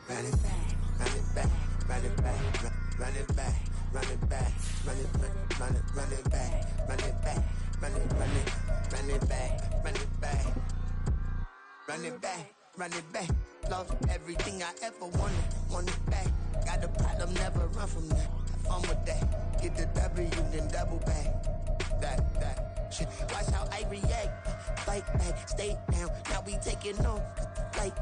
run it back, run it back, run it back, run it back, run it back, run it back, run it back, run it back, run it back, run it back, run it back, run it back. Lost everything I ever wanted, want it back. Got a problem, never run from that. Have fun with that. Get the W, then double back. That shit. Watch how I react. Fight back, stay down. Now we taking off. Like,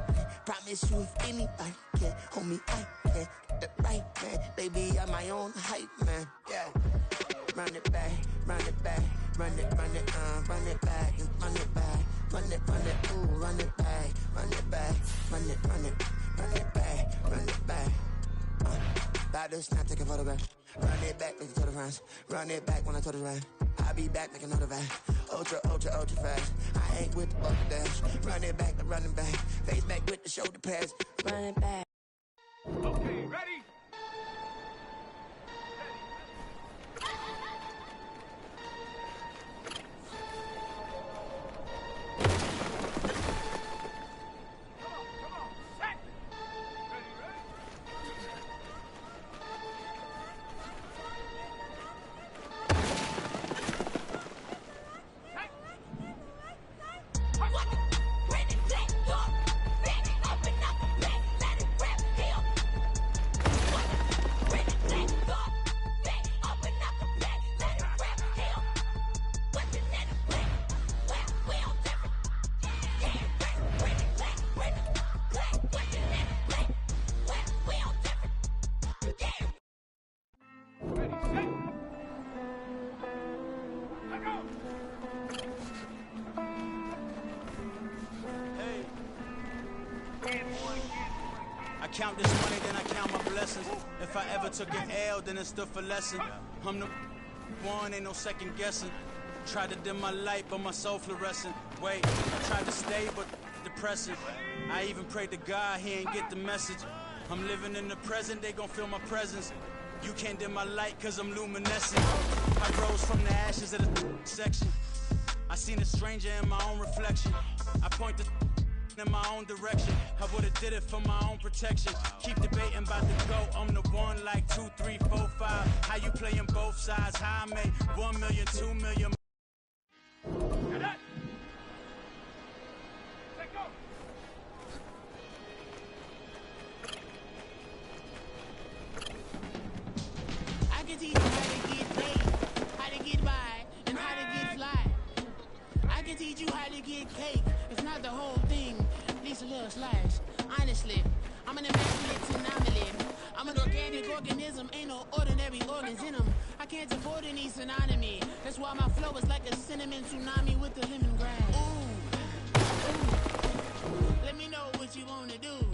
promise you if anybody can, homie, I can. The right man, baby, I'm my own hype man. Yeah. Run it back, run it back, run it back, run it back, run it back, ooh, run it back, run it back, run it back, run it back. About to snap, take a photograph. Run it back, make it to the friends. Run it back when I told it right. I'll be back, make another back. Ultra fast. I ain't with the bucket dash. Run it back, run it back. Face back with the shoulder pads. Run it back. Okay, ready? I count this money, then I count my blessings. If I ever took an L, then it stood for lesson. I'm the one, ain't no second guessing. Tried to dim my light, but my soul fluorescent. Wait, I tried to stay, but depressing. I even prayed to God, he ain't get the message. I'm living in the present, they gon' feel my presence. You can't dim my light, cause I'm luminescent. I rose from the ashes of the section. I seen a stranger in my own reflection. I point the in my own direction. I would've did it for my own protection. Keep debating about the GOAT. I'm the one like 2, 3, 4, 5. How you playing both sides? How I made 1 million, 2 million. I can teach you how to get paid, how to get by, and how to get fly. I can teach you how to get cake. It's not the whole thing, at least a little slice. Honestly, I'm an immaculate anomaly. I'm an organic organism, ain't no ordinary organs in them. I can't afford any synonymy. That's why my flow is like a cinnamon tsunami with the lemongrass. Ooh, let me know what you wanna do.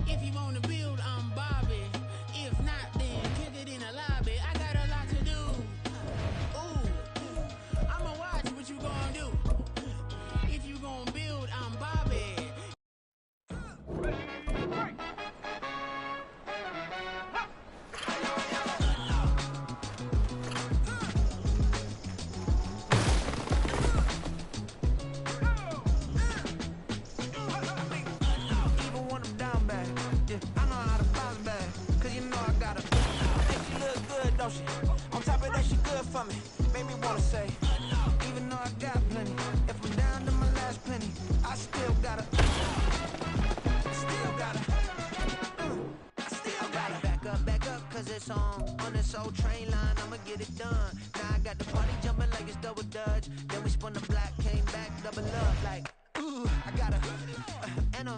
If you wanna build, I'm Bobby. If not, then kick it in the lobby. I got a lot to do. Ooh, I'ma watch what you gonna do. If you gonna build, I'm Bobby. Even when I'm down bad, yeah, I know how to bounce back. Cause you know I gotta make she look good, don't she? On top of that, she good for me. Make me wanna say, even though I got plenty, if I'm down to my last penny, I still gotta back up, cause it's on this old train line, I'ma get it done. Now I got the party jumping like it's double dutch. Then we spun the block, came back, double up, like, ooh, I got her, and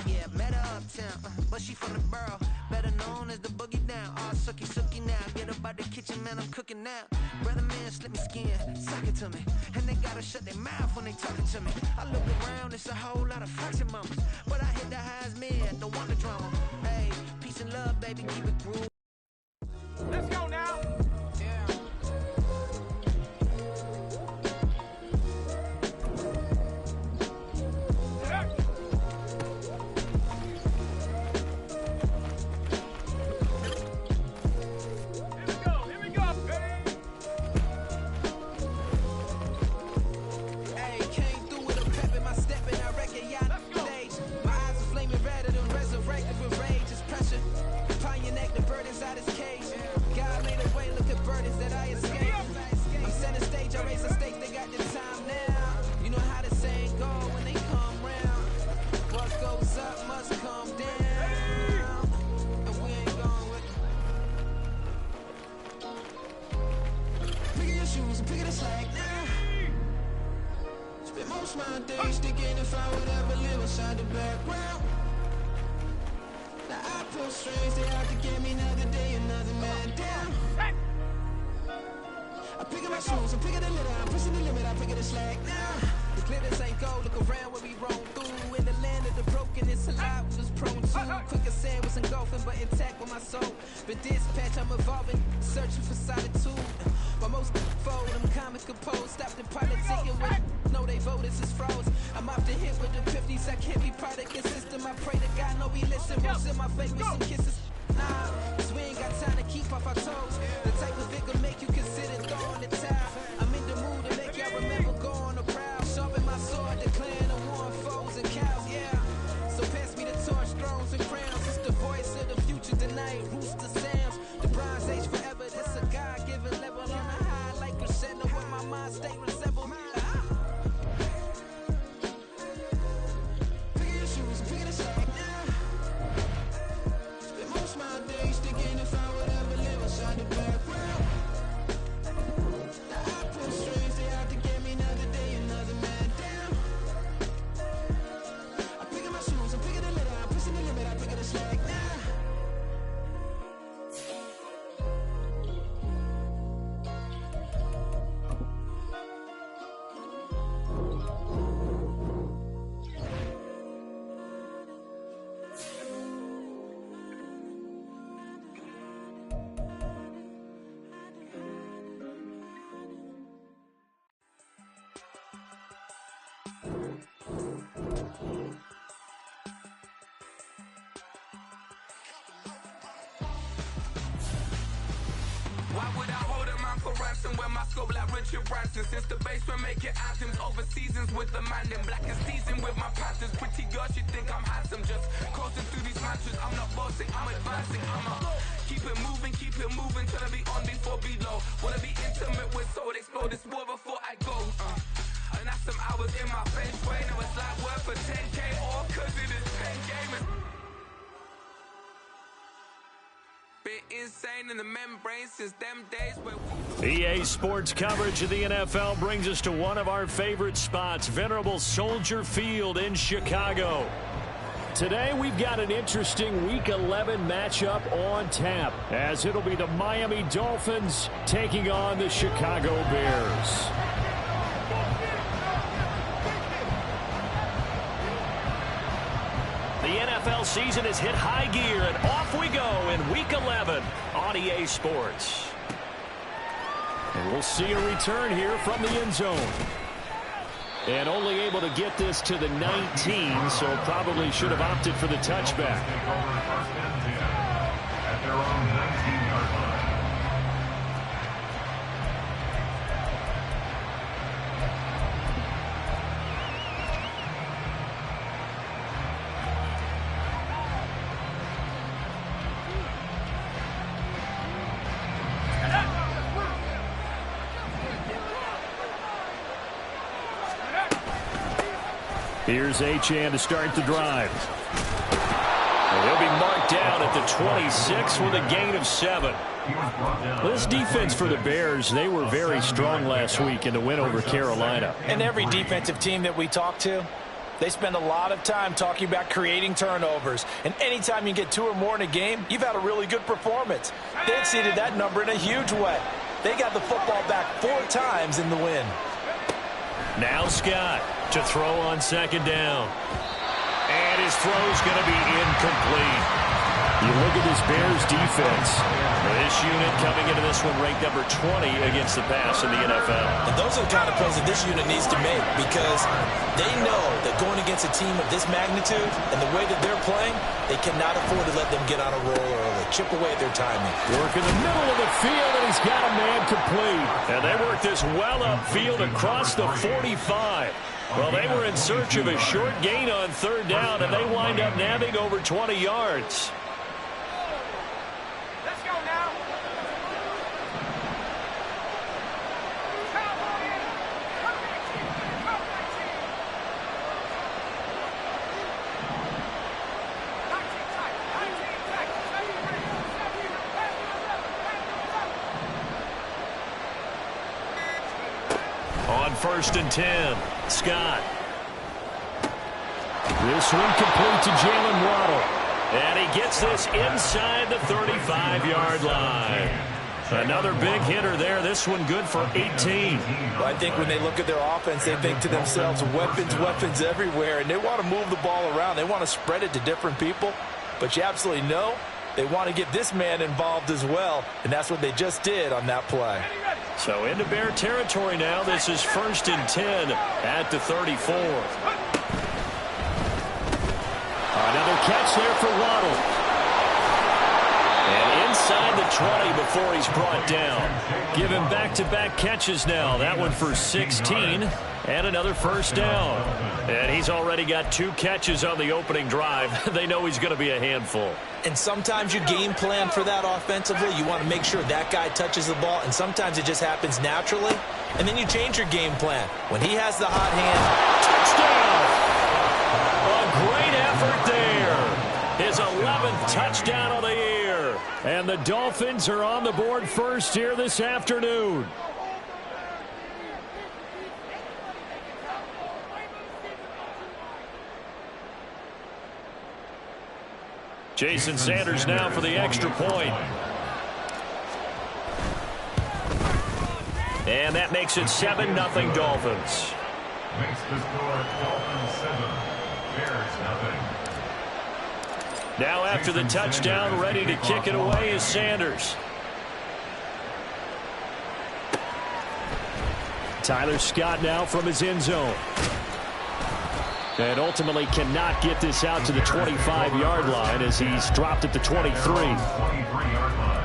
yeah, met her uptown, but she from the borough, better known as the boogie down, all sucky now, get up out the kitchen, man, I'm cooking now. Brother man, slip me skin, suck it to me, and they gotta shut their mouth when they talking to me. I look around, it's a whole lot of fraction mamas, but I hit the highs, man, don't want the drama. Hey, peace and love, baby, keep it groovy. Let's go now. Yeah. Here we go. Hey, came through with a pep in my step and I reckon y'all stage. My eyes are flaming redder than resurrected from pull strings, they out to get me another day, another man down. I'm picking my shoes, I'm picking the litter, I'm pushing the limit, I'm picking the slack now. The glitters ain't gold, look around where we roam through. In the land of the broken, it's a lot we was prone to. Quicker sand was engulfing, but intact with my soul. But dispatch, I'm evolving, searching for solitude. But most fold, I'm comic composed. Stop the politicking when know they voters is froze. I'm off the hit with the 50s, I can't be product and system. I pray to God, no, we listen. Won't send my face with some kisses. Nah, cause we ain't got time to keep off our toes. The type of vigor make you consider throwing the towel. I'm in the mood to make y'all remember going a proud. Sharpen my sword, declaring the war on foes and cows, yeah. So pass me the torch, thrones and crowns. It's the voice of the future tonight, rooster sounds. The Bronze Age forever, this a God-given level on a high like crescendo where my mind state resemble me. Pick your shoes, pick the slack now. Spend most of my days thinking if I would ever live inside the background. Now I pull strings, they out to get me another day, another man down. I'm picking my shoes, I'm picking the litter, I'm pushing the limit, I'm picking the slack now. Why would I hold a man for ransom when my scope like Richard Branson? Since the basement making anthems over seasons with the man in black and seasoned with my patterns. Pretty girl, she think I'm handsome. Just coasting through these matches. I'm not bossing, I'm advancing. I'ma keep it moving, trying to be on before below. Wanna be intimate with soul, explore this war before I go. And that's some hours in my feng shui. Now it's like work for 10K, all cause it is pen gaming. Been insane in the membrane since them days where EA Sports coverage of the NFL brings us to one of our favorite spots, venerable Soldier Field in Chicago. Today we've got an interesting Week 11 matchup on tap, as it'll be the Miami Dolphins taking on the Chicago Bears. The NFL season has hit high gear, and off we go in Week 11 on EA Sports. And we'll see a return here from the end zone. And only able to get this to the 19, so probably should have opted for the touchback. At their own 19-yard line. Here's Achane to start the drive. And he'll be marked down at the 26 with a gain of 7. This defense for the Bears, they were very strong last week in the win over Carolina. And every defensive team that we talk to, they spend a lot of time talking about creating turnovers. And anytime you get 2 or more in a game, you've had a really good performance. They exceeded that number in a huge way. They got the football back 4 times in the win. Now Scott to throw on second down. And his throw's going to be incomplete. You look at this Bears defense. This unit coming into this one ranked number 20 against the pass in the NFL. And those are the kind of plays that this unit needs to make, because they know that going against a team of this magnitude and the way that they're playing, they cannot afford to let them get on a roll early, chip away at their timing. Work in the middle of the field, and he's got a man complete. And they work this well upfield across the 45. Well, they were in search of a short gain on third down, and they wind up nabbing over 20 yards. Let's go now. On 1st and 10, Scott. This one complete to Jalen Waddle. And he gets this inside the 35-yard line. Another big hitter there. This one good for 18. Well, I think when they look at their offense, they think to themselves, weapons everywhere, and they want to move the ball around. They want to spread it to different people. But you absolutely know they want to get this man involved as well, and that's what they just did on that play. So into Bear territory now. This is 1st and 10 at the 34. Another catch there for Waddle. And inside the 20 before he's brought down. Give him back-to-back catches now. That one for 16 and another first down. And he's already got 2 catches on the opening drive. They know he's going to be a handful. And sometimes you game plan for that offensively. You want to make sure that guy touches the ball, and sometimes it just happens naturally. And then you change your game plan. When he has the hot hand, touchdown! A great effort there. His 11th touchdown of the year. And the Dolphins are on the board first here this afternoon. Jason Sanders now for the extra point. And that makes it 7-0 Dolphins. Makes the score Dolphins 7, Bears nothing. Now after the touchdown, ready to kick it away is Sanders. Tyler Scott now from his end zone. And ultimately cannot get this out to the 25-yard line as he's dropped at the 23. 23-yard line.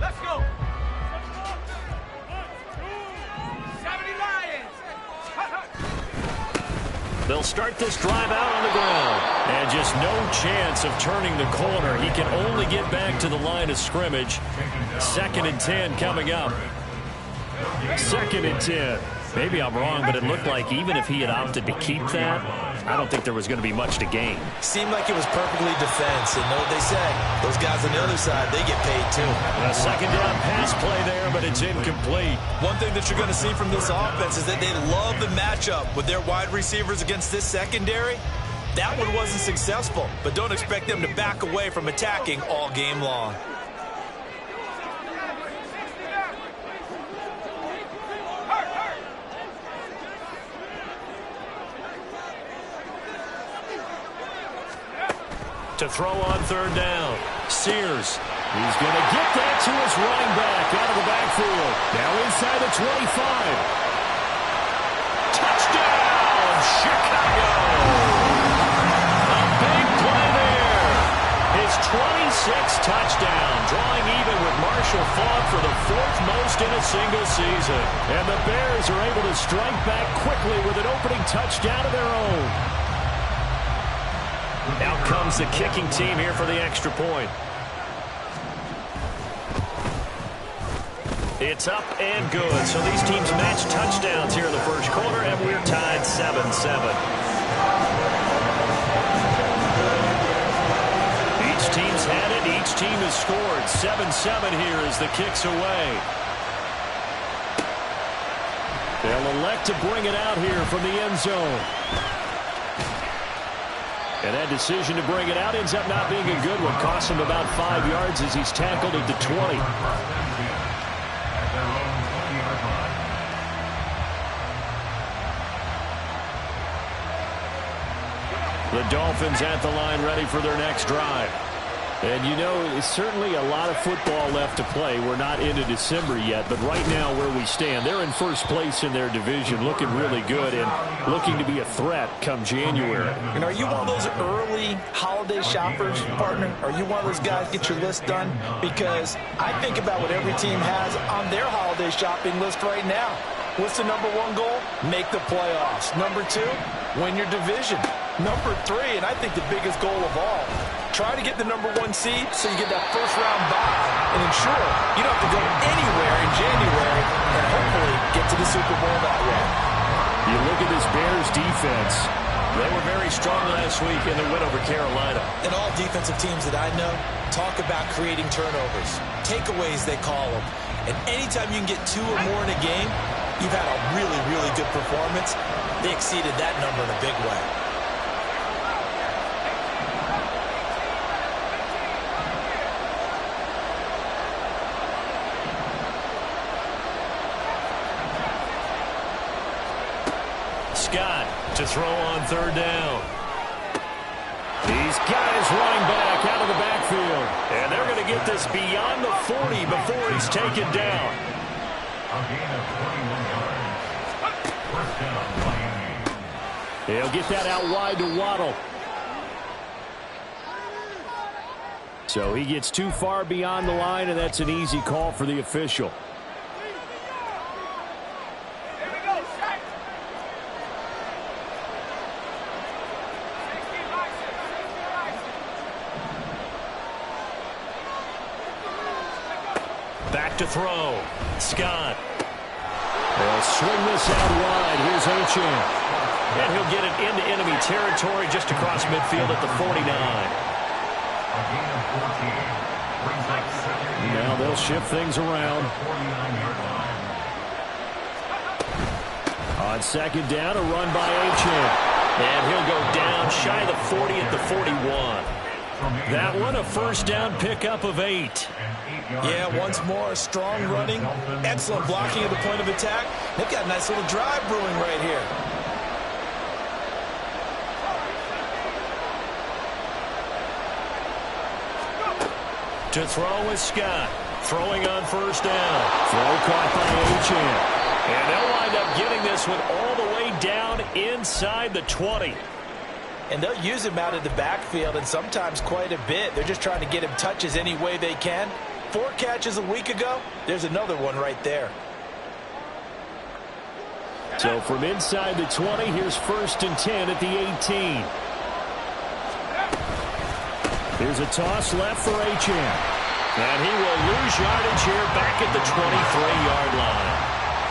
Let's go. 70 Lions. They'll start this drive out on the ground. And just no chance of turning the corner. He can only get back to the line of scrimmage. 2nd and 10 coming up. 2nd and 10. Maybe I'm wrong, but it looked like even if he had opted to keep that, I don't think there was going to be much to gain. seemed like it was perfectly defense. And know what they say, those guys on the other side, they get paid too. A 2nd down pass play there, but it's incomplete. One thing that you're going to see from this offense is that they love the matchup with their wide receivers against this secondary. That one wasn't successful, but don't expect them to back away from attacking all game long. To throw on 3rd down. Sears. He's going to get that to his running back out of the backfield. Now inside the 25. Touchdown, Chicago! A big play there. His 26th touchdown, drawing even with Marshall Faulk for the 4th most in a single season. And the Bears are able to strike back quickly with an opening touchdown of their own. Out comes the kicking team here for the extra point. It's up and good. So these teams match touchdowns here in the first quarter, and we're tied 7-7. Each team's had it. Each team has scored. 7-7 here as the kick's away. They'll elect to bring it out here from the end zone. And that decision to bring it out ends up not being a good one. Costs him about 5 yards as he's tackled at the 20. The Dolphins at the line ready for their next drive. And you know, it's certainly a lot of football left to play. We're not into December yet, but right now where we stand, they're in first place in their division, looking really good and looking to be a threat come January. And are you one of those early holiday shoppers, partner? Are you one of those guys get your list done? Because I think about what every team has on their holiday shopping list right now. What's the number 1 goal? Make the playoffs. Number 2, win your division. Number 3, and I think the biggest goal of all, try to get the number 1 seed so you get that first round bye and ensure you don't have to go anywhere in January and hopefully get to the Super Bowl that way. You look at this Bears defense. They were very strong last week in the win over Carolina. And all defensive teams that I know talk about creating turnovers. Takeaways, they call them. And anytime you can get 2 or more in a game, you've had a really, really good performance. They exceeded that number in a big way. Scott to throw on 3rd down. He's got his running back out of the backfield. And they're going to get this beyond the 40 before he's taken down. A gain of 21 yards. First down, Miami. They'll get that out wide to Waddle. So he gets too far beyond the line, and that's an easy call for the official. Back to throw. Scott. They'll swing this out wide. Here's Achane. And he'll get it into enemy territory just across midfield at the 49. A gain of 14. Brings up 7. Now they'll shift things around. 49-yard line. On 2nd down, a run by Achane. And he'll go down shy of the 40 at the 41. That one, a first down pickup of 8. Yeah, once more, strong running, excellent blocking at the point of attack. They've got a nice little drive brewing right here. To throw is Scott. Throwing on 1st down. Throw caught by Achane. And they'll wind up getting this one all the way down inside the 20. And they'll use him out of the backfield, and sometimes quite a bit. They're just trying to get him touches any way they can. 4 catches a week ago. There's another one right there. So from inside the 20, here's 1st and 10 at the 18. Here's a toss left for Achane. And he will lose yardage here back at the 23-yard line.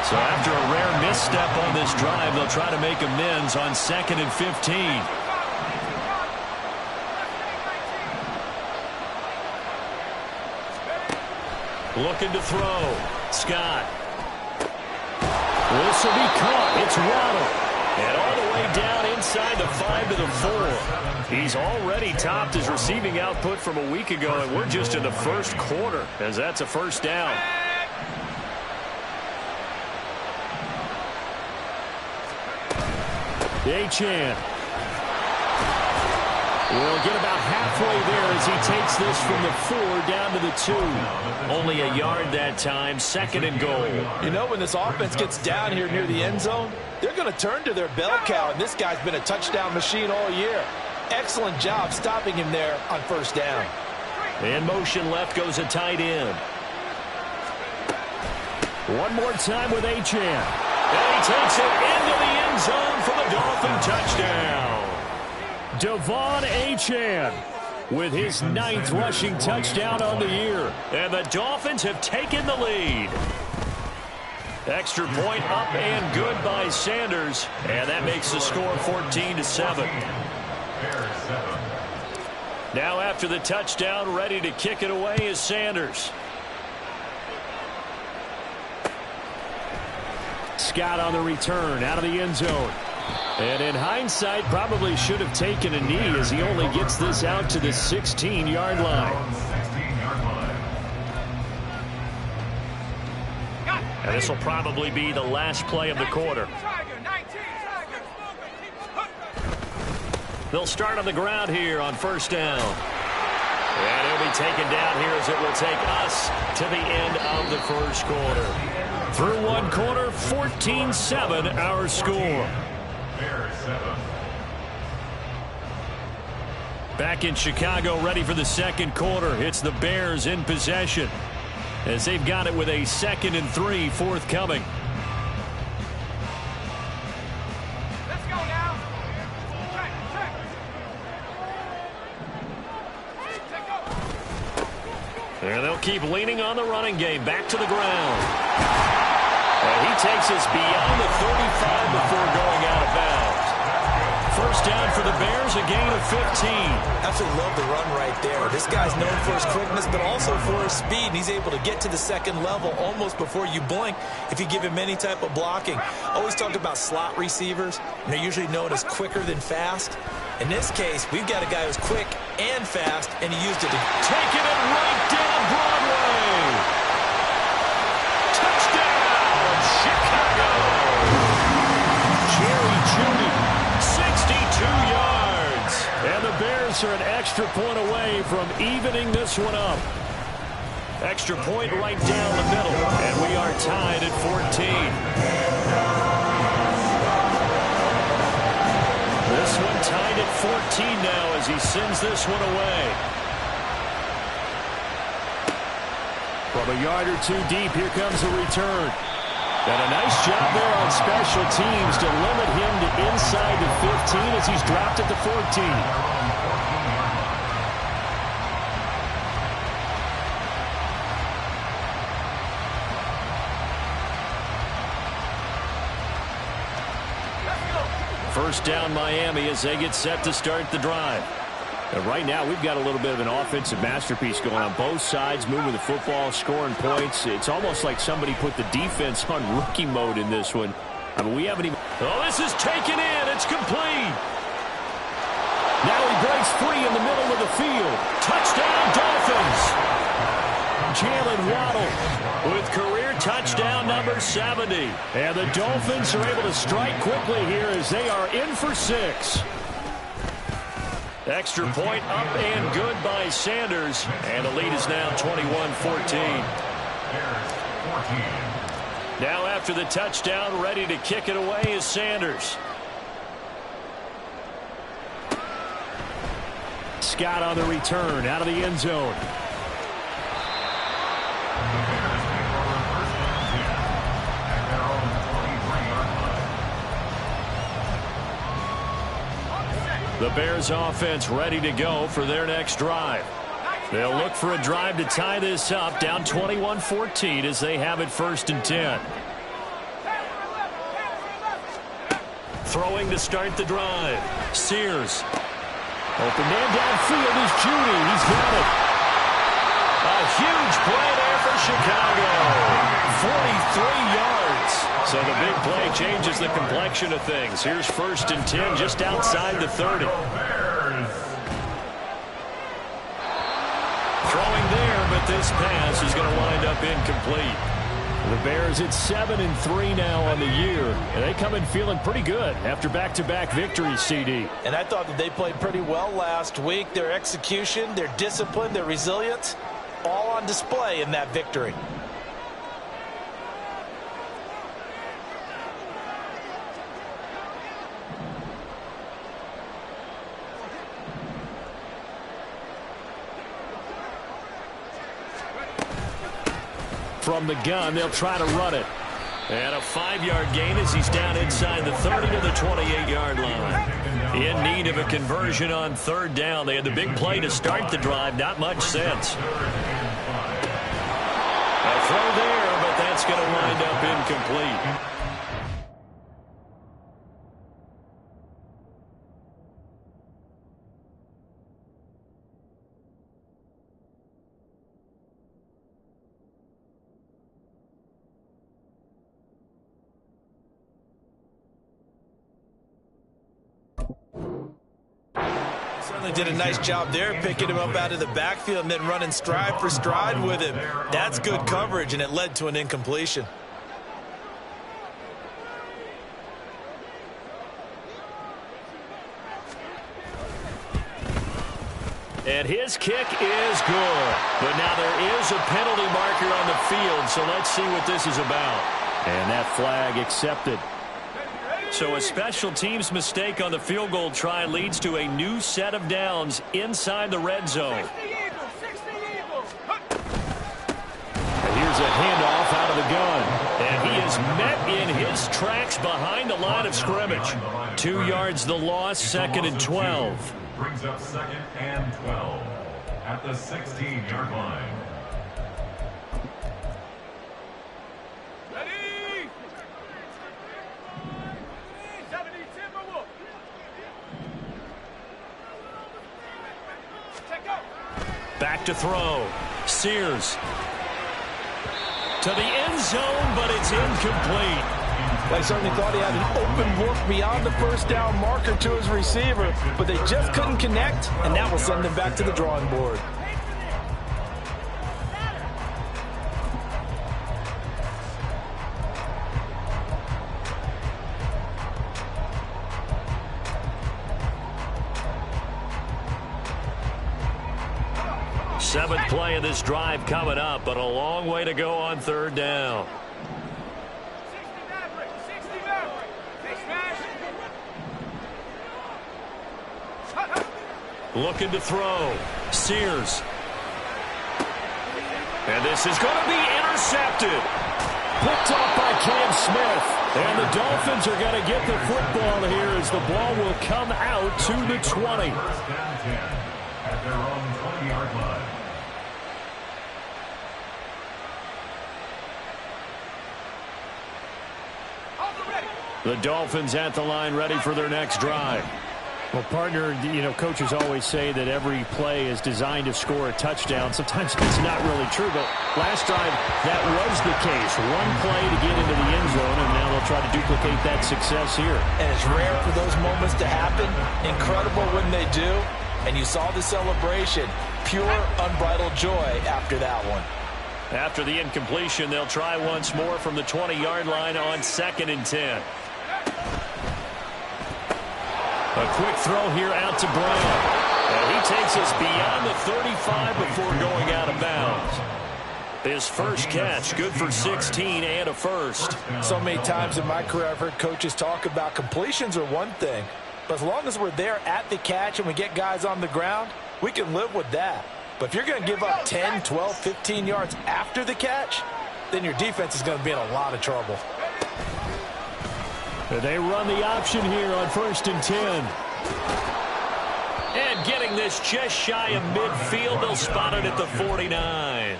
So after a rare misstep on this drive, they'll try to make amends on 2nd and 15. Looking to throw. Scott. This will be caught. It's Waddle. And all the way down inside the 5 to the 4. He's already topped his receiving output from a week ago, and we're just in the 1st quarter, as that's a first down. Achane will get about halfway there as he takes this from the 4 down to the 2. Only a yard that time, 2nd and goal. You know, when this offense gets down here near the end zone, they're going to turn to their bell cow, and this guy's been a touchdown machine all year. Excellent job stopping him there on 1st down. In motion left goes a tight end. One more time with Achane. And he takes it into the end zone for the Dolphin touchdown. Devon Achane with his 9th rushing touchdown on the year. And the Dolphins have taken the lead. Extra point up and good by Sanders. And that makes the score 14-7. Now after the touchdown, ready to kick it away is Sanders. Scott on the return out of the end zone. And in hindsight, probably should have taken a knee as he only gets this out to the 16-yard line. And this will probably be the last play of the quarter. They'll start on the ground here on 1st down. And he'll be taken down here as it will take us to the end of the 1st quarter. Through 1 quarter, 14-7 our score. Back in Chicago, ready for the 2nd quarter. It's the Bears in possession as they've got it with a 2nd and 3 forthcoming. Let's go now. And they'll keep leaning on the running game. Back to the ground. And he takes us beyond the 35 before going out of bounds. first down for the Bears, a gain of 15. Absolutely love the run right there. This guy's known for his quickness, but also for his speed. And he's able to get to the second level almost before you blink if you give him any type of blocking. Always talk about slot receivers, and they're usually known as quicker than fast. In this case, we've got a guy who's quick and fast, and he used it to taking it right down Broadway. Touchdown, Chicago. Jerry Jeudy, 62 yards. And the Bears are an extra point away from evening this one up. Extra point right down the middle, and we are tied at 14. This one tied at 14 now as he sends this one away. From a yard or two deep, here comes a return. And a nice job there on special teams to limit him to inside the 15 as he's dropped at the 14. First down Miami as they get set to start the drive. And right now we've got a little bit of an offensive masterpiece going on both sides, moving the football, scoring points. It's almost like somebody put the defense on rookie mode in this one. I mean, we haven't even... Oh, this is taken in. It's complete. Now he breaks free in the middle of the field. Touchdown Dolphins. Jalen Waddle with career touchdown number 70. And the Dolphins are able to strike quickly here as they are in for 6. Extra point up and good by Sanders. And the lead is now 21-14. Now after the touchdown, ready to kick it away is Sanders. Scott on the return out of the end zone. The Bears offense ready to go for their next drive. They'll look for a drive to tie this up, down 21-14 as they have it 1st and 10. Throwing to start the drive. Sears. Open man downfield is Jeudy. He's got it. A huge play there for Chicago. 43 yards. So the big play changes the complexion of things. Here's 1st and 10 just outside the 30. Throwing there, but this pass is going to wind up incomplete. The Bears at 7-3 now on the year, and they come in feeling pretty good after back-to-back victories, CD. And I thought that they played pretty well last week. Their execution, their discipline, their resilience, all on display in that victory. From the gun, they'll try to run it. And a 5-yard gain as he's down inside the 30 to the 28-yard line. In need of a conversion on 3rd down. They had the big play to start the drive. Not much sense. A throw there, but that's going to wind up incomplete. Certainly did a nice job there, picking him up out of the backfield and then running stride for stride with him. That's good coverage, and it led to an incompletion. And his kick is good. But now there is a penalty marker on the field, so let's see what this is about. And that flag accepted. So a special teams mistake on the field goal try leads to a new set of downs inside the red zone. And here's a handoff out of the gun. And he is met in his tracks behind the line of scrimmage. 2 yards the loss, 2nd and 12. Brings up 2nd and 12 at the 16-yard line. Back to throw. Sears. To the end zone, but it's incomplete. They certainly thought he had an open look beyond the first down marker to his receiver, but they just couldn't connect, and that will send them back to the drawing board. Seventh play of this drive coming up, but a long way to go on third down. Looking to throw. Sears. And this is going to be intercepted. Picked off by Cam Smith. And the Dolphins are going to get the football here as the ball will come out to the 20. First down 10 at their own 20-yard line. The Dolphins at the line ready for their next drive. Well, partner, coaches always say that every play is designed to score a touchdown. Sometimes it's not really true, but last drive, that was the case. One play to get into the end zone, and now they'll try to duplicate that success here. And it's rare for those moments to happen. Incredible when they do. And you saw the celebration. Pure, unbridled joy after that one. After the incompletion, they'll try once more from the 20-yard line on 2nd and 10. A quick throw here out to Brown. And he takes us beyond the 35 before going out of bounds. His first catch, good for 16 and a first. So many times in my career I've heard coaches talk about completions are one thing, but as long as we're there at the catch and we get guys on the ground, we can live with that. But if you're going to give up 10, 12, 15 yards after the catch, then your defense is going to be in a lot of trouble. They run the option here on 1st and 10. And getting this just shy of midfield, they'll spot it at the 49.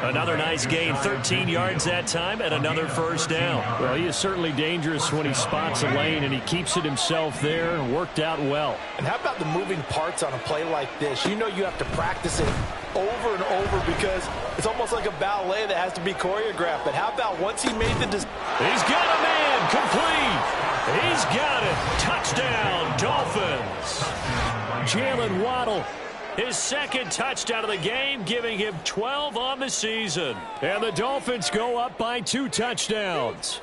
Another nice gain, 13 yards that time, and another first down. Well, he is certainly dangerous when he spots a lane, and he keeps it himself there and worked out well. And how about the moving parts on a play like this? You know you have to practice it over and over because it's almost like a ballet that has to be choreographed. But how about once he made the decision? He's got a man, complete. He's got it. Touchdown, Dolphins. Jalen Waddle, his second touchdown of the game, giving him 12 on the season. And the Dolphins go up by 2 touchdowns.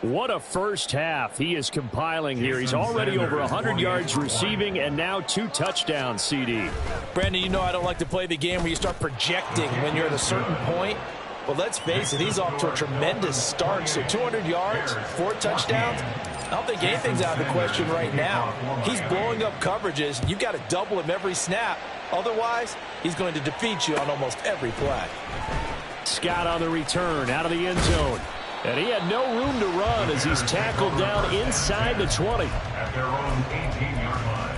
What a first half he is compiling here. He's already over 100 yards receiving and now 2 touchdowns, CD. Brandon, you know I don't like to play the game where you start projecting when you're at a certain point. But let's face it, he's off to a tremendous start. So 200 yards, 4 touchdowns. I don't think anything's out of the question right now. He's blowing up coverages. You've got to double him every snap. Otherwise, he's going to defeat you on almost every play. Scott on the return out of the end zone. And he had no room to run as he's tackled down inside the 20. At their own 18-yard line.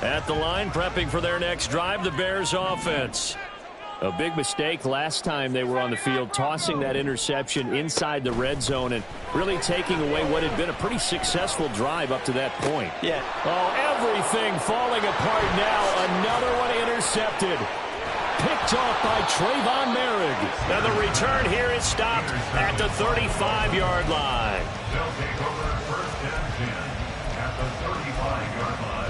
At the line, prepping for their next drive, the Bears offense. A big mistake last time they were on the field, tossing that interception inside the red zone and really taking away what had been a pretty successful drive up to that point. Yeah. Oh, everything falling apart now. Another one intercepted. Picked off by Trayvon Merrick. Now the return here is stopped at the 35-yard line. They'll take over 1st and 10 at the 35-yard line.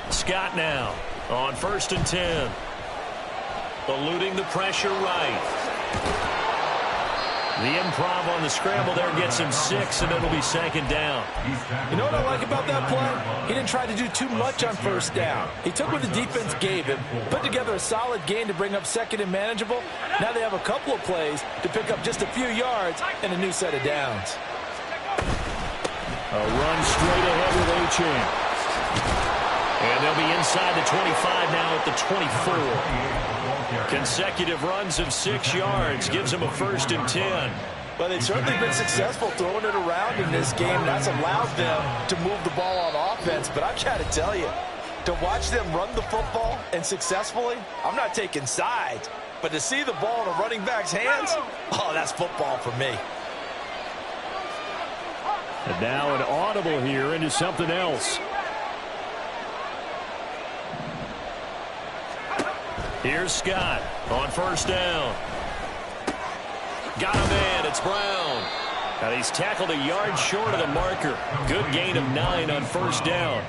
Scott now on 1st and 10. Eluding the pressure right. The improv on the scramble there gets him 6, and it'll be 2nd down. You know what I like about that play? He didn't try to do too much on 1st down. He took what the defense gave him, put together a solid gain to bring up 2nd and manageable. Now they have a couple of plays to pick up just a few yards and a new set of downs. A run straight ahead with A-Chain. And they'll be inside the 25 now at the 24. Consecutive runs of 6 yards gives them a 1st and 10. But they've certainly been successful throwing it around in this game. That's allowed them to move the ball on offense. But I've got to tell you, To watch them run the football and successfully, I'm not taking sides. But to see the ball in a running back's hands, oh, that's football for me. And now an audible here into something else. Here's Scott on first down. Got a man. It's Brown. And he's tackled a yard short of the marker. Good gain of 9 on first down.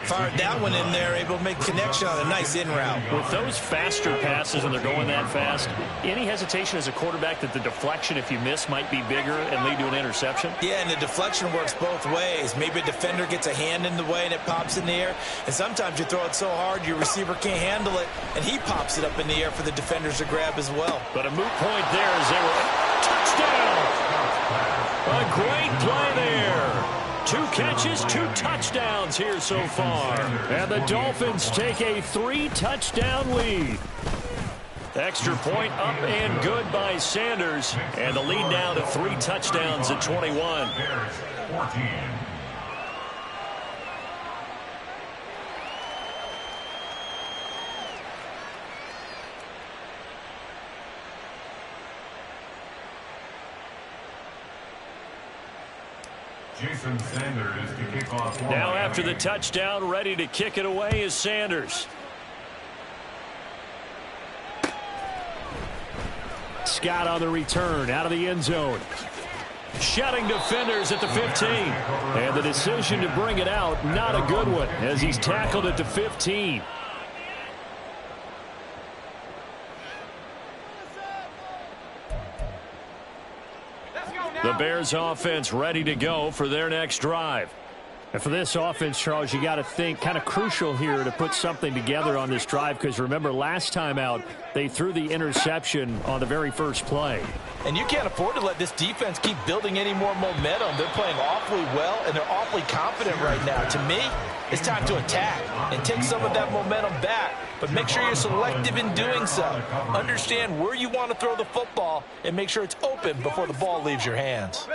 Fired that one in there, able to make connection on a nice in route. With those faster passes and they're going that fast, any hesitation as a quarterback that the deflection, if you miss, might be bigger and lead to an interception? Yeah, and the deflection works both ways. Maybe a defender gets a hand in the way and it pops in the air. And sometimes you throw it so hard your receiver can't handle it, and he pops it up in the air for the defenders to grab as well. But a moot point there as they were... Touchdown! A great play there. 2 catches, 2 touchdowns here so far. And the Dolphins take a 3-touchdown lead. Extra point up and good by Sanders. And the lead now to 3 touchdowns at 21. Jason Sanders to kick off. Now after the touchdown, ready to kick it away is Sanders. Scott on the return out of the end zone. Shutting defenders at the 15. And the decision to bring it out, not a good one, as he's tackled at the 15. The Bears offense ready to go for their next drive. And for this offense, Charles, you got to think kind of crucial here to put something together on this drive, because remember last time out they threw the interception on the very first play. And you can't afford to let this defense keep building any more momentum. They're playing awfully well, and they're awfully confident right now. To me, it's time to attack and take some of that momentum back. But make sure you're selective in doing so. Understand where you want to throw the football and make sure it's open before the ball leaves your hands.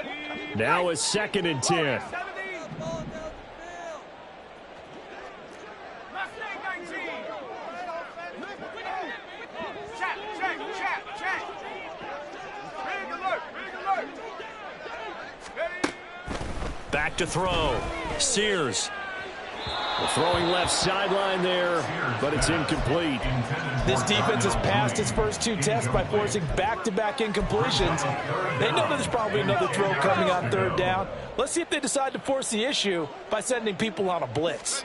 Now a 2nd and 10. Back to throw. Sears. Throwing left sideline there, but it's incomplete. This defense has passed its first 2 tests by forcing back-to-back incompletions. They know there's probably another throw coming on 3rd down. Let's see if they decide to force the issue by sending people on a blitz.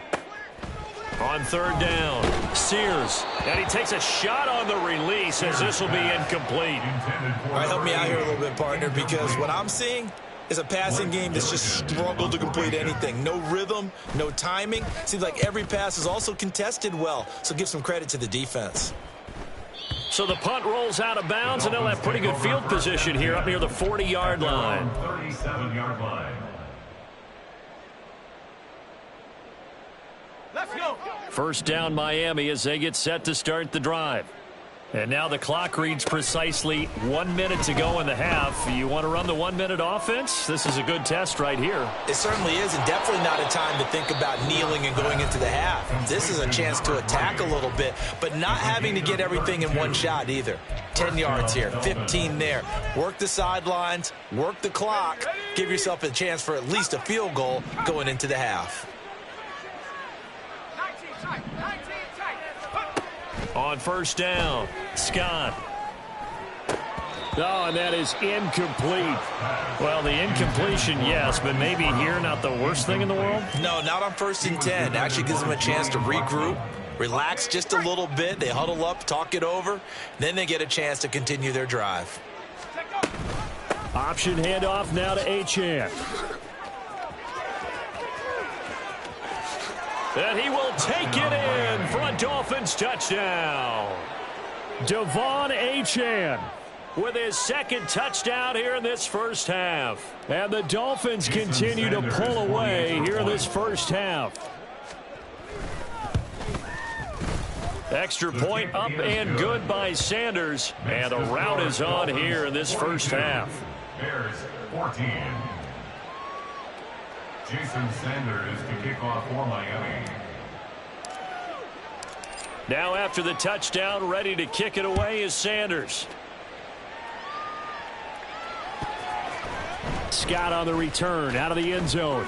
On 3rd down, Sears. And he takes a shot on the release as this will be incomplete. All right, help me out here a little bit, partner, because what I'm seeing is a passing game that's just struggled to complete anything. No rhythm, no timing. Seems like every pass is also contested well, so give some credit to the defense. So the punt rolls out of bounds, and they'll have pretty good field position here up near the 40-yard line. 37-yard line. Let's go. First down Miami as they get set to start the drive. And now the clock reads precisely 1 minute to go in the half. You want to run the 1 minute offense? This is a good test right here. It certainly is, and definitely not a time to think about kneeling and going into the half. This is a chance to attack a little bit, but not having to get everything in one shot either. 10 yards here, 15 there. Work the sidelines, work the clock. Give yourself a chance for at least a field goal going into the half. On first down, Scott. Oh, and that is incomplete. Well, the incompletion, yes, but maybe here not the worst thing in the world? No, not on 1st and 10. Actually gives them a chance to regroup, relax just a little bit. They huddle up, talk it over. Then they get a chance to continue their drive. Option handoff now to Achane. And he will take it in for a Dolphins touchdown. Devon Achane with his 2nd touchdown here in this first half. And the Dolphins continue to pull away here in this first half. Extra point up and good by Sanders. And the route is on here in this first half. Bears 14. Jason Sanders to kick off for Miami. Now after the touchdown, ready to kick it away is Sanders. Scott on the return out of the end zone.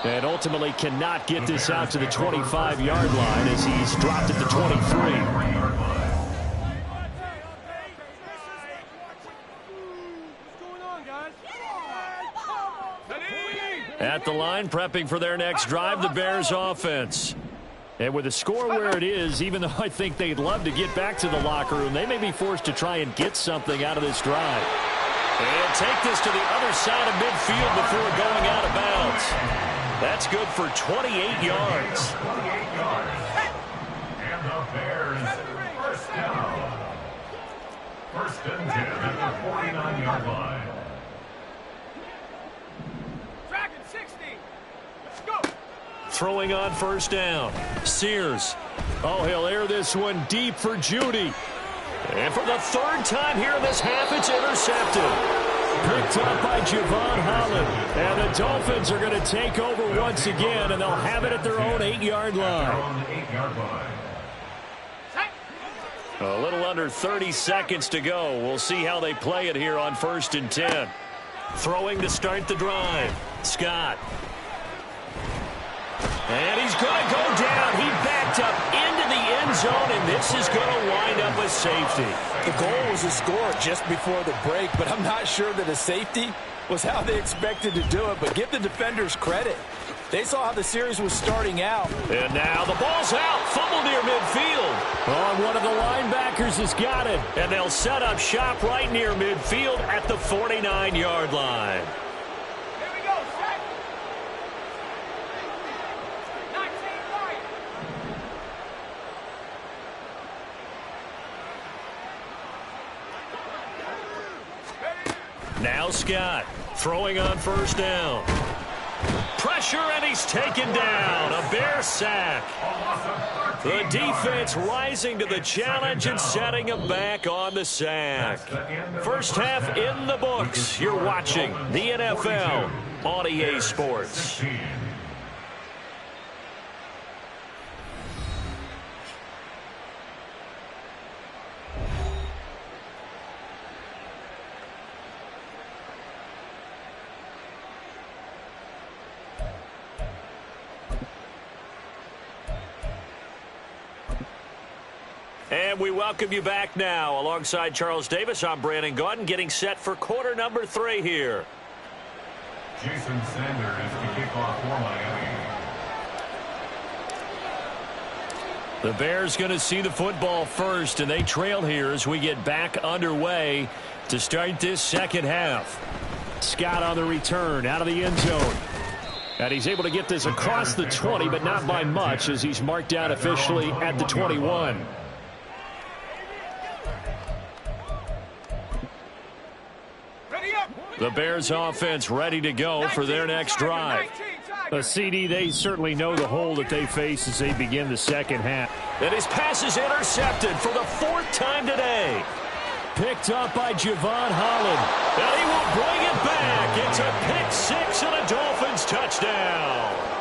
And ultimately cannot get this out to the 25-yard line as he's dropped at the 23. At the line, prepping for their next drive, the Bears offense. And with the score where it is, even though I think they'd love to get back to the locker room, they may be forced to try and get something out of this drive. And take this to the other side of midfield before going out of bounds. That's good for 28 yards. 28 yards. And the Bears first down. First and 10 at the 49-yard line. Throwing on first down. Sears. Oh, he'll air this one deep for Judy. And for the third time here in this half, it's intercepted. Picked up by Javon Holland. And the Dolphins are going to take over once again, and they'll have it at their own 8-yard line. A little under 30 seconds to go. We'll see how they play it here on first and 10. Throwing to start the drive. Scott. And he's going to go down. He backed up into the end zone, and this is going to wind up with safety. The goal was a score just before the break, but I'm not sure that a safety was how they expected to do it. But give the defenders credit. They saw how the series was starting out. And now the ball's out. Fumble near midfield. Oh, one of the linebackers has got it. And they'll set up shop right near midfield at the 49-yard line. Now Scott throwing on first down. Pressure, and he's taken down. A Bear sack. The defense rising to the challenge and setting him back on the sack. First half in the books. You're watching the NFL on EA Sports. And we welcome you back now. Alongside Charles Davis, I'm Brandon Gaudin, getting set for quarter number 3 here. Jason Sanders to kick off for Miami. The Bears going to see the football first, and they trail here as we get back underway to start this second half. Scott on the return out of the end zone. And he's able to get this across the 20, but not by much as he's marked down officially at the 21. The Bears offense ready to go for their next drive. A CD, they certainly know the hole that they face as they begin the second half. And his pass is intercepted for the 4th time today. Picked up by Javon Holland. And he will bring it back. It's a pick 6 and a Dolphins touchdown.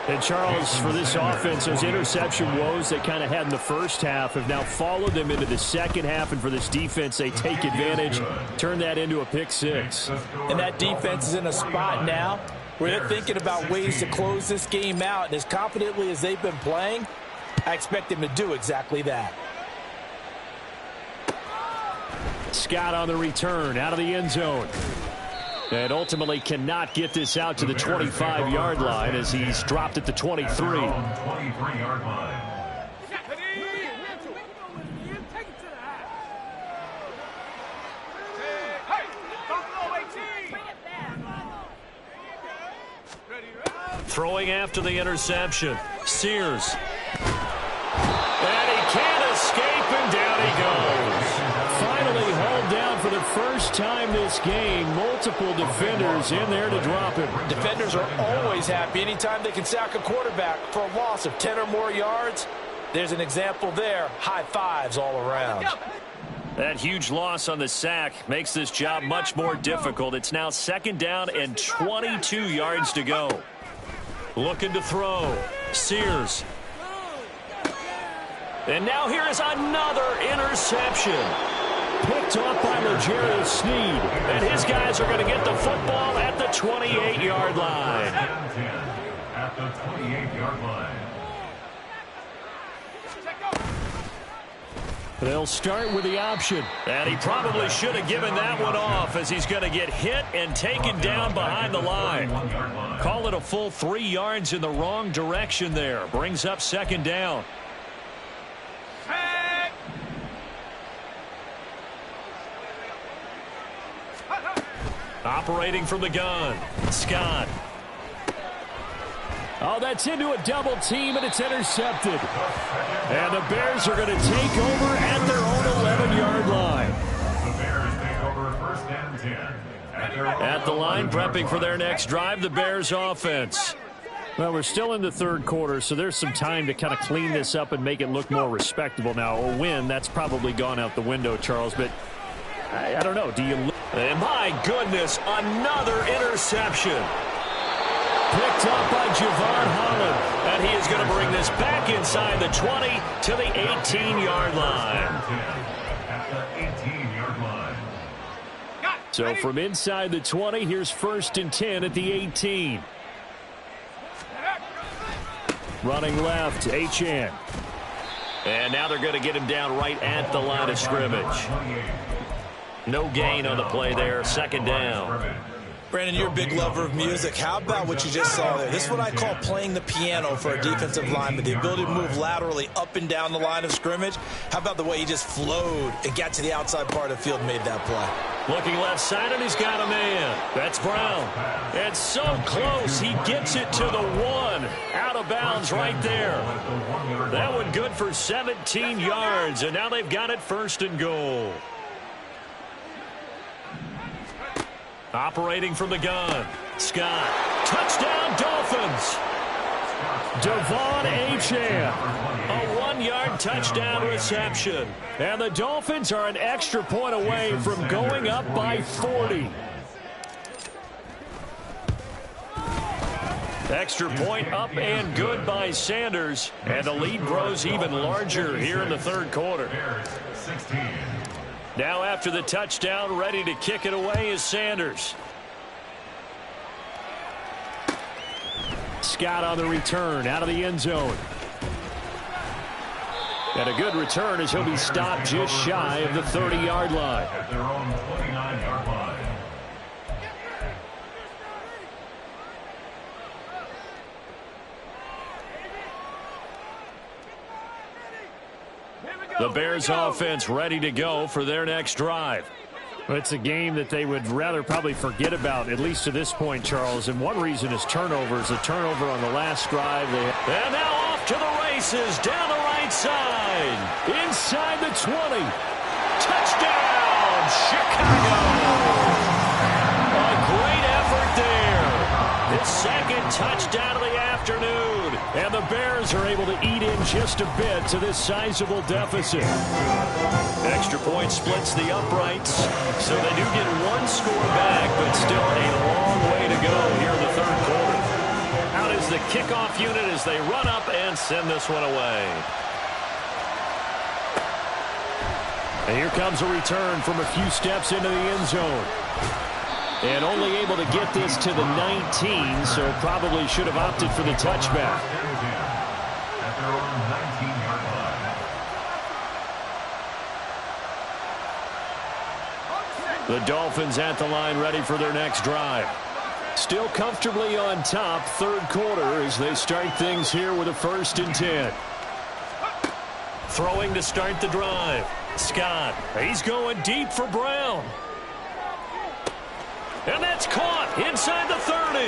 And Charles, for this offense, those interception woes they kind of had in the first half have now followed them into the second half. And for this defense, they take advantage, turn that into a pick 6. And that defense is in a spot now where they're thinking about ways to close this game out. And as confidently as they've been playing, I expect them to do exactly that. Scott on the return out of the end zone. And ultimately cannot get this out to the 25-yard line as he's dropped at the 23. 23-yard line. Throwing after the interception. Sears. And he can't escape, and down he goes. Finally hauled down for the first time this game. Multiple defenders in there to drop him. Defenders are always happy anytime they can sack a quarterback for a loss of 10 or more yards. There's an example there. High fives all around. That huge loss on the sack makes this job much more difficult. It's now 2nd down and 22 yards to go. Looking to throw. Sears. And now here is another interception. Picked off by L'Jarius Sneed. And his guys are going to get the football at the 28-yard line. At the 28-yard line. They'll start with the option. And he probably should have given that one off as he's going to get hit and taken down behind the line. Call it a full 3 yards in the wrong direction there. Brings up second down. Operating from the gun, Scott. Oh, that's into a double team, and it's intercepted. And the Bears are going to take over at their own 11-yard line. The Bears take over first and 10. At the line, prepping for their next drive, the Bears offense. Well, we're still in the third quarter, so there's some time to kind of clean this up and make it look more respectable. Now, a win, that's probably gone out the window, Charles, but I don't know. Do you look? And my goodness, another interception. Picked up by Javon Holland. And he is going to bring this back inside the 20 to the 18-yard line. At the 18-yard line. So from inside the 20, here's first and 10 at the 18. Running left, Achane. And now they're going to get him down right at the line of scrimmage. No gain on the play there, second down. Brandon, you're a big lover of music. How about what you just saw there? This is what I call playing the piano for a defensive lineman. The ability to move laterally up and down the line of scrimmage. How about the way he just flowed and got to the outside part of the field and made that play? Looking left side, and he's got a man. That's Brown. And so close, he gets it to the 1. Out of bounds right there. That one good for 17 yards, and now they've got it first and goal. Operating from the gun, Scott. Touchdown, Dolphins. Devon Achane. A 1-yard touchdown reception. And the Dolphins are an extra point away from going up by 40. Extra point up and good by Sanders. And the lead grows even larger here in the third quarter. 16. Now after the touchdown, ready to kick it away is Sanders. Scott on the return, out of the end zone. And a good return as he'll be stopped just shy of the 30-yard line. At their own 29-yard line. The Bears offense ready to go for their next drive. It's a game that they would rather probably forget about, at least to this point, Charles. And one reason is turnovers. A turnover on the last drive. And now off to the races, down the right side. Inside the 20. Touchdown, Chicago. A great effort there. His second touchdown of the afternoon. And the Bears are able to eat in just a bit to this sizable deficit. Extra point splits the uprights, so they do get one score back, but still a long way to go here in the third quarter. Out is the kickoff unit as they run up and send this one away. And here comes a return from a few steps into the end zone. And only able to get this to the 19, so probably should have opted for the touchback. At their own 19-yard line. The Dolphins at the line ready for their next drive. Still comfortably on top, third quarter as they start things here with a first and 10. Throwing to start the drive. Scott, he's going deep for Brown. And that's caught inside the 30.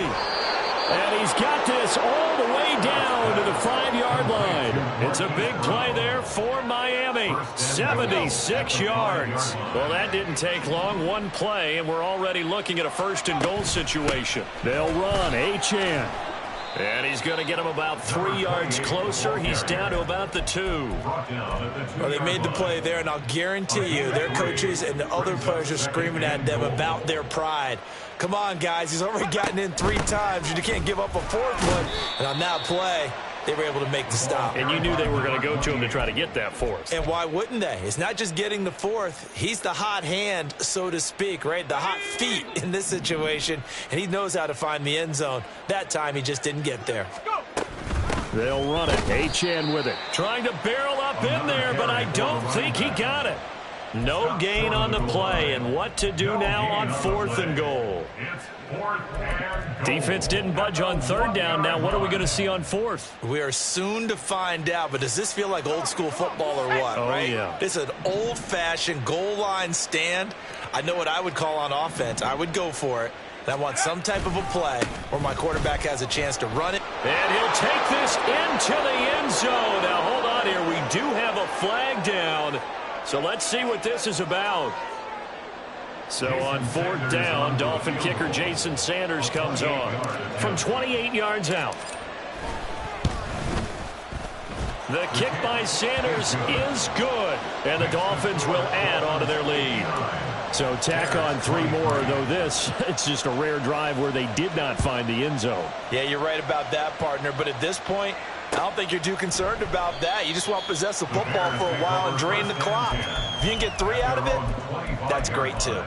And he's got this all the way down to the 5-yard line. It's a big play there for Miami. 76 yards. Well, that didn't take long. One play, and we're already looking at a first and goal situation. They'll run. Achane. And he's going to get him about 3 yards closer. He's down to about the 2. Well, they made the play there, and I'll guarantee you their coaches and the other players are screaming at them about their pride. Come on, guys. He's already gotten in 3 times. You can't give up a 4th one. And on that play, they were able to make the stop. And you knew they were going to go to him to try to get that 4th. And why wouldn't they? It's not just getting the 4th. He's the hot hand, so to speak, right? The hot feet in this situation. And he knows how to find the end zone. That time, he just didn't get there. They'll run it. Achane with it. Trying to barrel up in there, but I don't think he got it. No gain on the play, and what to do now on 4th and goal. Defense didn't budge on 3rd down. Now what are we going to see on 4th? We are soon to find out, but does this feel like old school football or what, right? Yeah. It's an old-fashioned goal line stand. I know what I would call on offense. I would go for it. And I want some type of a play where my quarterback has a chance to run it. And he'll take this into the end zone. Now hold on here. We do have a flag down. So let's see what this is about. So on 4th down, Dolphin kicker Jason Sanders comes on from 28 yards out. The kick by Sanders is good, and the Dolphins will add on to their lead. So tack on 3 more, though it's just a rare drive where they did not find the end zone. Yeah, you're right about that, partner, but at this point, I don't think you're too concerned about that. You just want to possess the football for a while and drain the clock. If you can get 3 out of it, that's great too.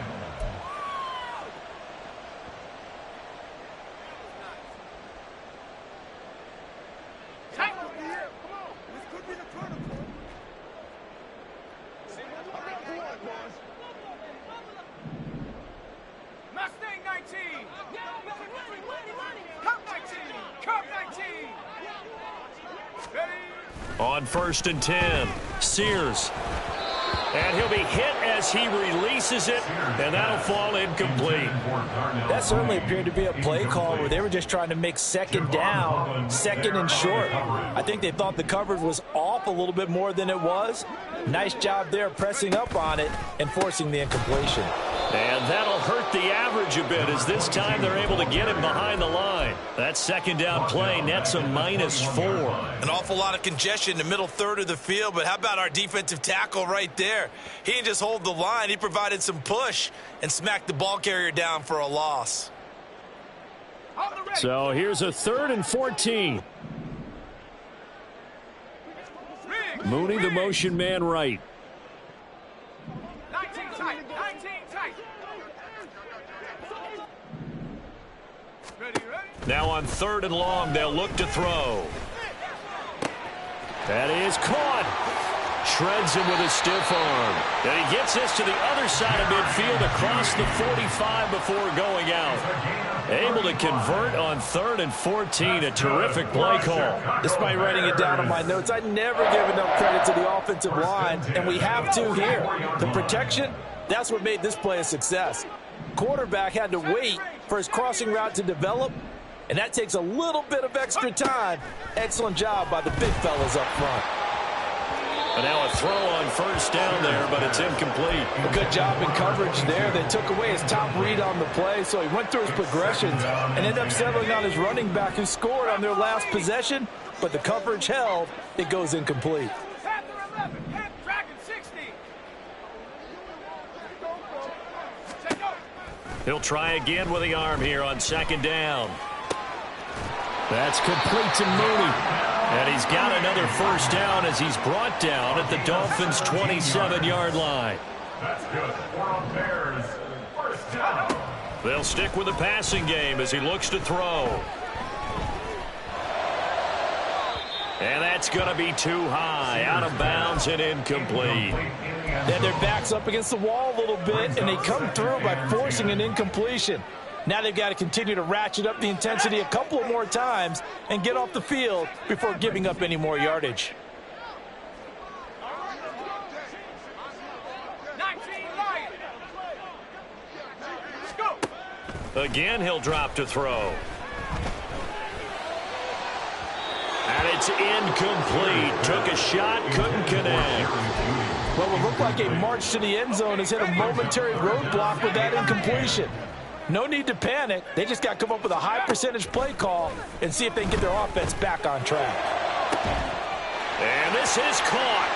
Mustang 19. Cup 19. Cup 19. Ready? On 1st and 10, Sears. And he'll be hit as he releases it, and that'll fall incomplete. That certainly appeared to be a play call where they were just trying to make 2nd down, 2nd and short. I think they thought the coverage was off a little bit more than it was. Nice job there pressing up on it and forcing the incompletion. And that'll hurt the average a bit as this time they're able to get him behind the line. That 2nd down play nets a -4. An awful lot of congestion in the middle 1/3 of the field, but how about our defensive tackle right there? He didn't just hold the line. He provided some push and smacked the ball carrier down for a loss. So here's a 3rd and 14. Mooney, the motion man right. 19 tight. 19 tight. Ready, ready? Now on 3rd and long, they'll look to throw. That is caught. Shreds him with a stiff arm. And he gets this to the other side of midfield across the 45 before going out. Able to convert on 3rd and 14. A terrific play call. Despite writing it down on my notes, I never give enough credit to the offensive line, and we have to here. The protection, that's what made this play a success. Quarterback had to wait for his crossing route to develop, and that takes a little bit of extra time. Excellent job by the big fellas up front. And now a throw on 1st down there, but it's incomplete. A good job in coverage there. They took away his top read on the play, so he went through his progressions and ended up settling on his running back who scored on their last possession, but the coverage held. It goes incomplete. Panther 11. Dragon 60. He'll try again with the arm here on 2nd down. That's complete to Mooney. And he's got another 1st down as he's brought down at the Dolphins' 27-yard line. That's good. 4 on Bears. 1st down. They'll stick with the passing game as he looks to throw. And that's going to be too high, out of bounds and incomplete. Then their back's up against the wall a little bit, and they come through by forcing an incompletion. Now they've got to continue to ratchet up the intensity a couple of more times and get off the field before giving up any more yardage. 19 Lion. Go. Again, he'll drop to throw. And it's incomplete. Took a shot, couldn't connect. Well, it looked like a march to the end zone has hit a momentary roadblock with that incompletion. No need to panic. They just got to come up with a high percentage play call and see if they can get their offense back on track. And this is caught.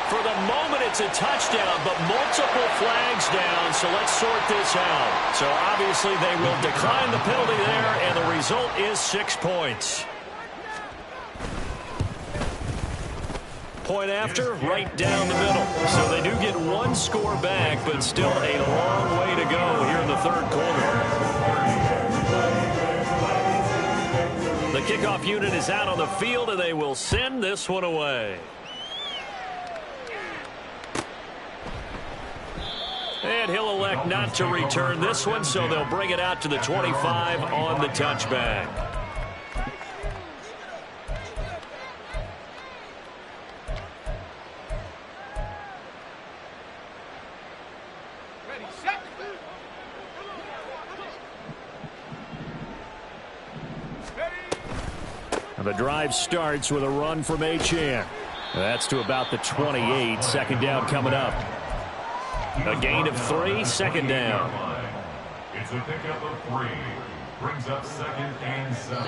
For the moment, it's a touchdown, but multiple flags down, so let's sort this out. So obviously they will decline the penalty there, and the result is 6 points. Point after, right down the middle. So they do get one score back, but still a long way to go here in the third quarter. The kickoff unit is out on the field, and they will send this one away. And he'll elect not to return this one, so they'll bring it out to the 25 on the touchback. Ready, set. And the drive starts with a run from Achane. That's to about the 28. Second down coming up. A gain of 3, second down. It's a pickup of 3. Brings up 2nd and 7.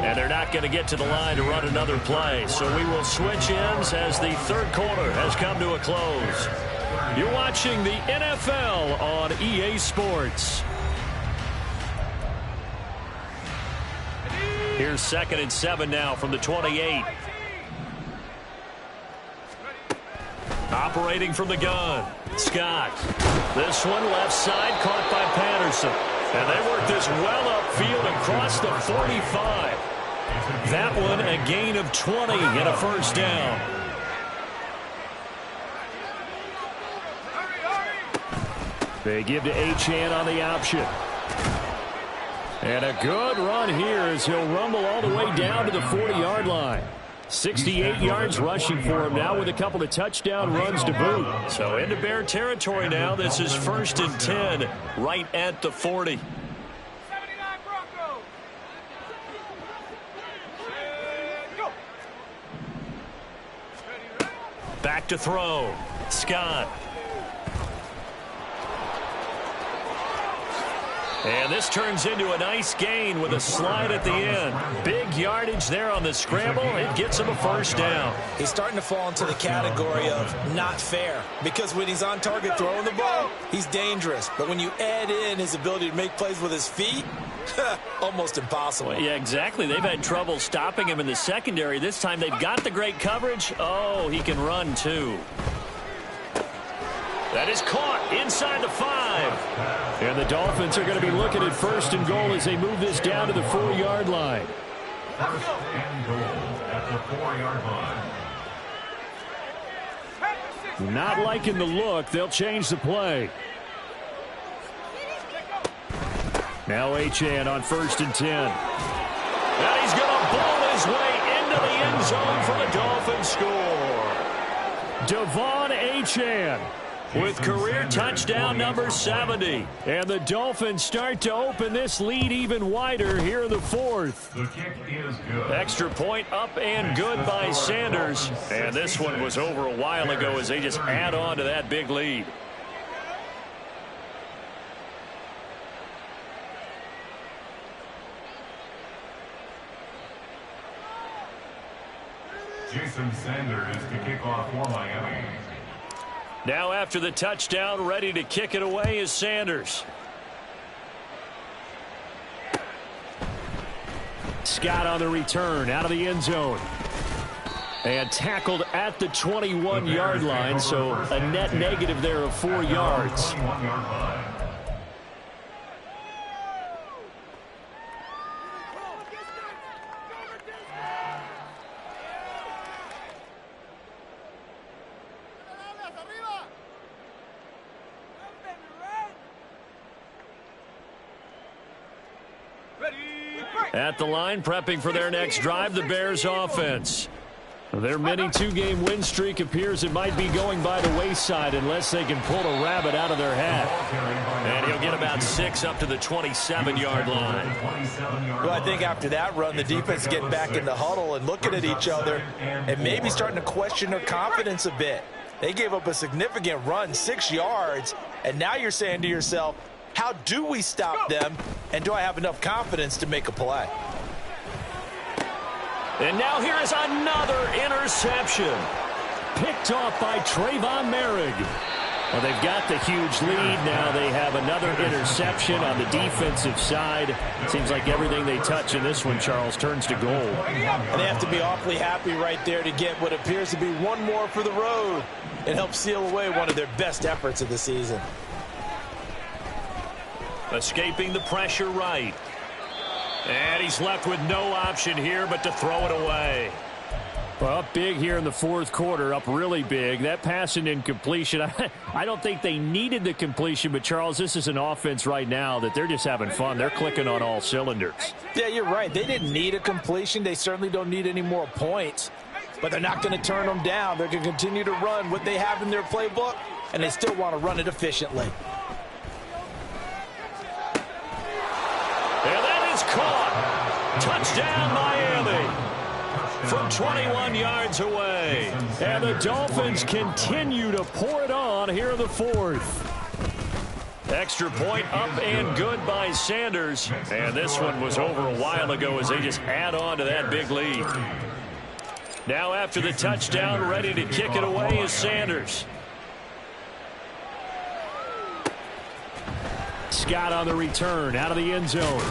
And they're not going to get to the line to run another play. So we will switch ends as the third quarter has come to a close. You're watching the NFL on EA Sports. Here's 2nd and 7 now from the 28. Operating from the gun, Scott. This one left side caught by Patterson. And they work this well upfield across the 45. That one a gain of 20 and a first down. They give to Achane on the option. And a good run here as he'll rumble all the way down to the 40-yard line. 68 yards rushing for him now with a couple of touchdown runs to boot. So into Bear territory now. This is 1st and 10 right at the 40. 79 Broncos. Go. Back to throw. Scott. And this turns into a nice gain with a slide at the end. Big yardage there on the scramble. It gets him a first down. He's starting to fall into the category of not fair, because when he's on target throwing the ball, he's dangerous. But when you add in his ability to make plays with his feet, almost impossible. Well, yeah, exactly. They've had trouble stopping him in the secondary. This time they've got the great coverage. Oh, he can run too. That is caught inside the 5. And the Dolphins are going to be looking at 1st and goal as they move this down to the 4-yard line. 1st and goal at the 4-yard line. Not liking the look. They'll change the play. Now Achane on 1st and 10. And he's going to ball his way into the end zone for the Dolphins score. Devon Achane with career touchdown number 70. And the Dolphins start to open this lead even wider here in the 4th. The kick is good. Extra point up and good by Sanders. And this one was over a while ago as they just add on to that big lead. Jason Sanders to kick off for Miami. Now after the touchdown, ready to kick it away is Sanders. Scott on the return out of the end zone. And tackled at the 21-yard line, so a net negative there of 4 yards. At the line, prepping for their next drive, the Bears offense. Their mini 2-game win streak appears it might be going by the wayside unless they can pull a rabbit out of their hat. And he'll get about 6 up to the 27-yard line. Well, I think after that run, the defense getting back in the huddle and looking at each other and maybe starting to question their confidence a bit. They gave up a significant run, 6 yards, and now you're saying to yourself, how do we stop them, and do I have enough confidence to make a play? And now here is another interception. Picked off by Trayvon Merrick. Well, they've got the huge lead. Now they have another interception on the defensive side. Seems like everything they touch in this one, Charles, turns to gold. And they have to be awfully happy right there to get what appears to be one more for the road and help seal away one of their best efforts of the season. Escaping the pressure right. And he's left with no option here but to throw it away. Well, up big here in the fourth quarter, up really big. That pass and incompletion, I don't think they needed the completion, but, Charles, this is an offense right now that they're just having fun. They're clicking on all cylinders. Yeah, you're right. They didn't need a completion. They certainly don't need any more points, but they're not going to turn them down. They're going to continue to run what they have in their playbook, and they still want to run it efficiently. And that is caught. Touchdown, Miami. From 21 yards away. And the Dolphins continue to pour it on here in the fourth. Extra point up and good by Sanders. And this one was over a while ago as they just add on to that big lead. Now after the touchdown, ready to kick it away is Sanders. Scott on the return out of the end zone.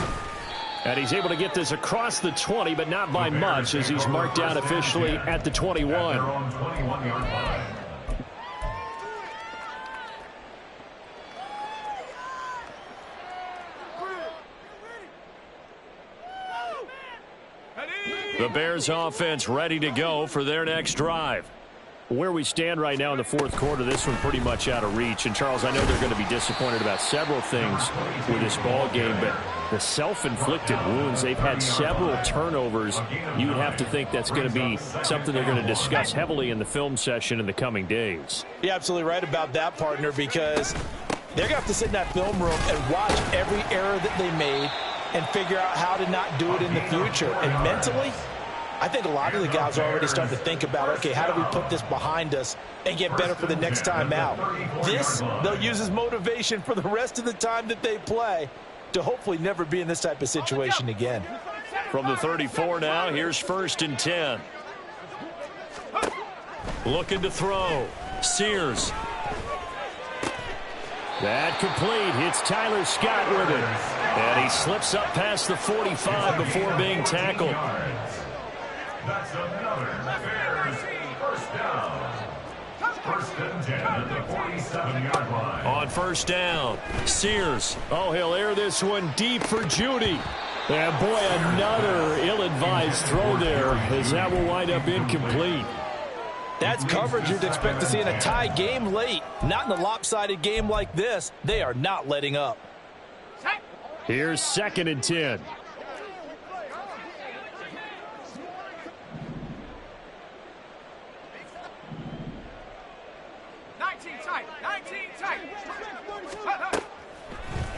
And he's able to get this across the 20, but not by much as he's marked down officially at the 21. The Bears offense ready to go for their next drive. Where we stand right now in the fourth quarter, this one pretty much out of reach. And, Charles, I know they're going to be disappointed about several things with this ball game, but the self-inflicted wounds, they've had several turnovers. You would have to think that's going to be something they're going to discuss heavily in the film session in the coming days. You're absolutely right about that, partner, because they're going to have to sit in that film room and watch every error that they made and figure out how to not do it in the future. And mentally, I think a lot of the guys are already starting to think about, okay, how do we put this behind us and get better for the next time out? This, they'll use as motivation for the rest of the time that they play to hopefully never be in this type of situation again. From the 34 now, here's 1st and 10. Looking to throw. Sears. That complete. It's Tyler Scott with it. And he slips up past the 45 before being tackled. That's another Bears first down. 1st and 10 at the 47-yard line. On 1st down, Sears. Oh, he'll air this one deep for Judy. And, boy, another ill-advised throw there as that will wind up incomplete. That's coverage you'd expect to see in a tie game late. Not in a lopsided game like this. They are not letting up. Here's 2nd and 10.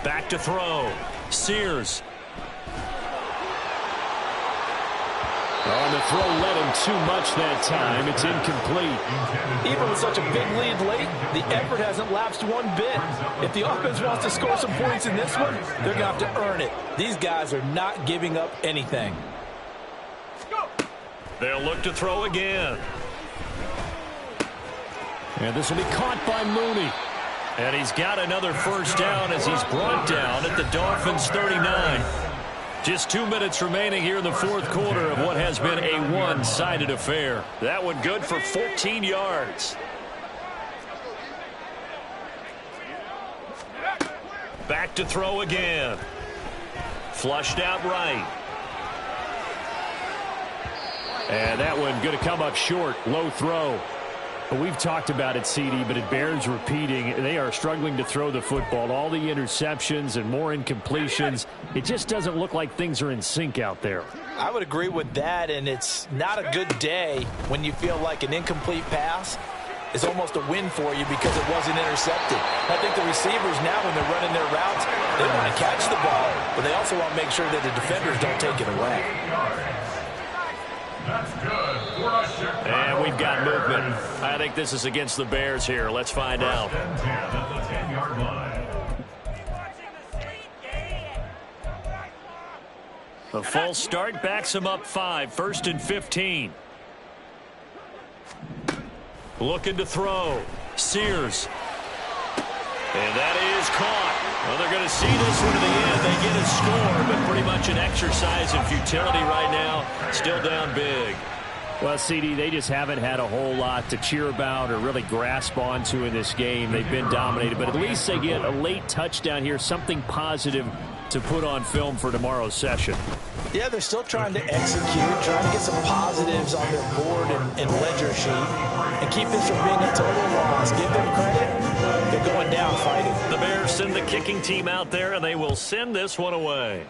Back to throw. Sears. On the throw led him too much that time. It's incomplete. Even with such a big lead late, the effort hasn't lapsed one bit. If the offense wants to score some points in this one, they're going to have to earn it. These guys are not giving up anything. They'll look to throw again. And this will be caught by Mooney. And he's got another 1st down as he's brought down at the Dolphins' 39. Just 2 minutes remaining here in the fourth quarter of what has been a one-sided affair. That one good for 14 yards. Back to throw again. Flushed out right. And that one going to come up short. Low throw. We've talked about it, CD, but it bears repeating. They are struggling to throw the football. All the interceptions and more incompletions. It just doesn't look like things are in sync out there. I would agree with that, and it's not a good day when you feel like an incomplete pass is almost a win for you because it wasn't intercepted. I think the receivers now, when they're running their routes, they want to catch the ball, but they also want to make sure that the defenders don't take it away. That's good. And we've got movement. I think this is against the Bears here. Let's find out. 1st and 10 at the 10-yard line. The false start backs him up 5, 1st and 15. Looking to throw. Sears. And that is caught. Well, they're going to see this one to the end. They get a score, but pretty much an exercise in futility right now. Still down big. Well, CD, they just haven't had a whole lot to cheer about or really grasp onto in this game. They've been dominated, but at least they get a late touchdown here, something positive to put on film for tomorrow's session. Yeah, they're still trying to execute, trying to get some positives on their board and ledger sheet, and keep this from being a total loss. Give them credit. They're going down fighting. The Bears send the kicking team out there, and they will send this one away.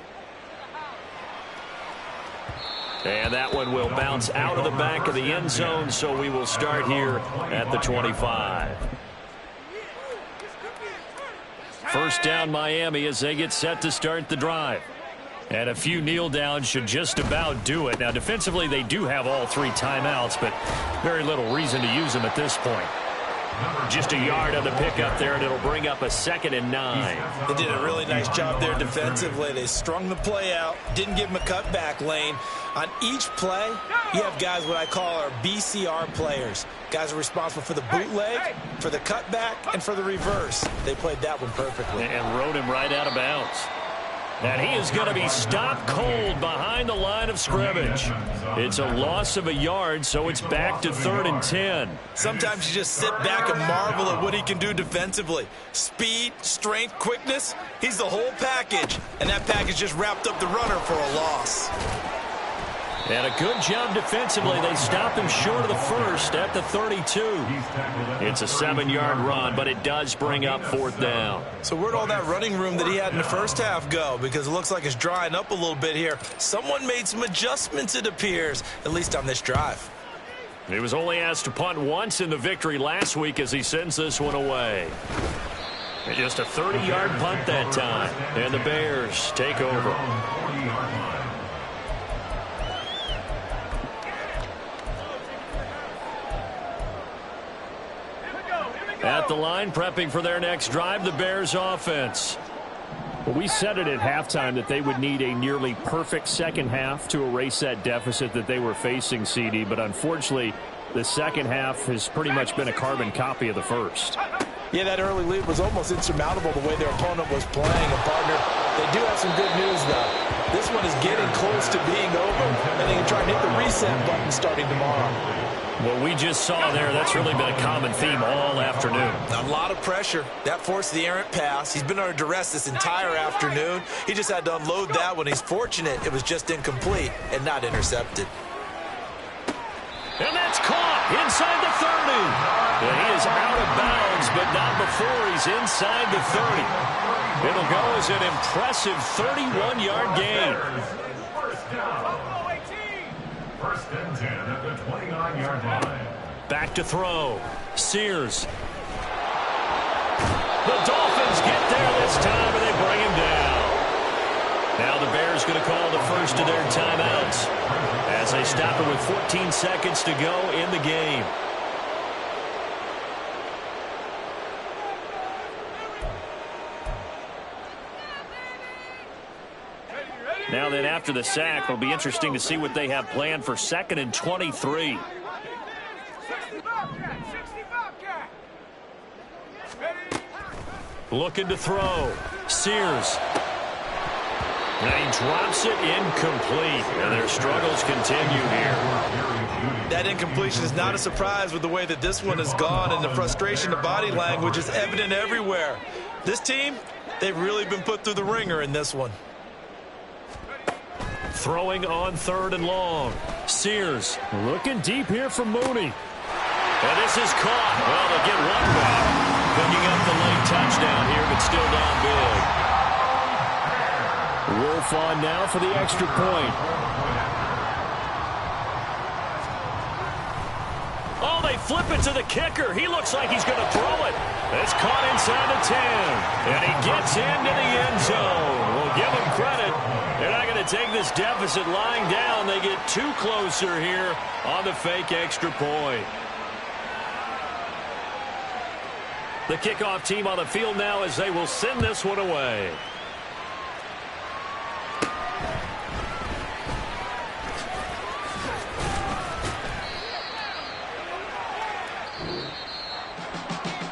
And that one will bounce out of the back of the end zone, so we will start here at the 25. First down Miami as they get set to start the drive. And a few kneel downs should just about do it. Now, defensively, they do have all 3 timeouts, but very little reason to use them at this point. Just a yard on the pickup there, and it'll bring up a 2nd and 9. They did a really nice job there defensively. They strung the play out, didn't give him a cutback lane. On each play, you have guys what I call our BCR players. Guys are responsible for the bootleg, for the cutback, and for the reverse. They played that one perfectly. And rode him right out of bounds. And he is going to be stopped cold behind the line of scrimmage. It's a loss of a yard, so it's back to 3rd and 10. Sometimes you just sit back and marvel at what he can do defensively. Speed, strength, quickness, he's the whole package. And that package just wrapped up the runner for a loss. And a good job defensively. They stopped him short of the first at the 32. It's a 7-yard run, but it does bring up 4th down. So where'd all that running room that he had in the first half go? Because it looks like it's drying up a little bit here. Someone made some adjustments, it appears, at least on this drive. He was only asked to punt once in the victory last week as he sends this one away. And just a 30-yard punt that time. And the Bears take over. At the line, prepping for their next drive, the Bears offense. Well, we said it at halftime that they would need a nearly perfect second half to erase that deficit that they were facing, CD. But unfortunately, the second half has pretty much been a carbon copy of the first. Yeah, that early lead was almost insurmountable the way their opponent was playing. And, partner, they do have some good news, though. This one is getting close to being over, and they can try and hit the reset button starting tomorrow. What we just saw there, that's really been a common theme all afternoon. A lot of pressure. That forced the errant pass. He's been under duress this entire afternoon. He just had to unload that one. He's fortunate it was just incomplete and not intercepted. And that's caught inside the 30. And he is out of bounds, but not before he's inside the 30. It'll go as an impressive 31-yard gain. First and 10 at the 29-yard line. Back to throw. Sears. The Dolphins get there this time, and they bring him down. Now the Bears going to call the first of their timeouts as they stop it with 14 seconds to go in the game. Now then, after the sack, it'll be interesting to see what they have planned for 2nd and 23. Looking to throw. Sears. And he drops it incomplete. And their struggles continue here. That incompletion is not a surprise with the way that this one has gone, and the frustration, the body language is evident everywhere. This team, they've really been put through the ringer in this one. Throwing on 3rd and long. Sears. Looking deep here for Mooney. And this is caught. Well, they get one back. Picking up the late touchdown here, but still down big. Wolf on now for the extra point. Oh, they flip it to the kicker. He looks like he's going to throw it. It's caught inside the 10. And he gets into the end zone. We'll give him credit. They're not going to take this deficit lying down. They get 2 closer here on the fake extra point. The kickoff team on the field now as they will send this one away.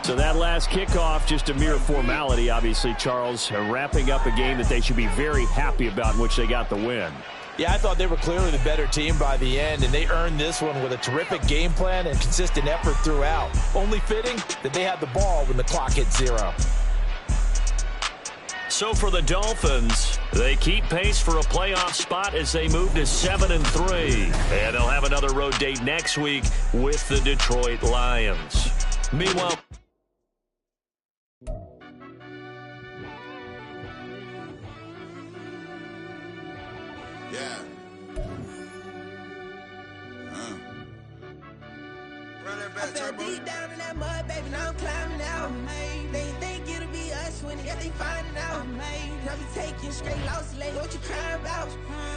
So that last kickoff, just a mere formality, obviously, Charles, wrapping up a game that they should be very happy about in which they got the win. Yeah, I thought they were clearly the better team by the end, and they earned this one with a terrific game plan and consistent effort throughout. Only fitting that they had the ball when the clock hit 0. So for the Dolphins, they keep pace for a playoff spot as they move to 7-3. And they'll have another road date next week with the Detroit Lions. Meanwhile, yeah. I fell deep down in that mud, baby, now I'm climbing out. They ain't think it'll be us when they finding out. I be taking straight losses, like what you crying about?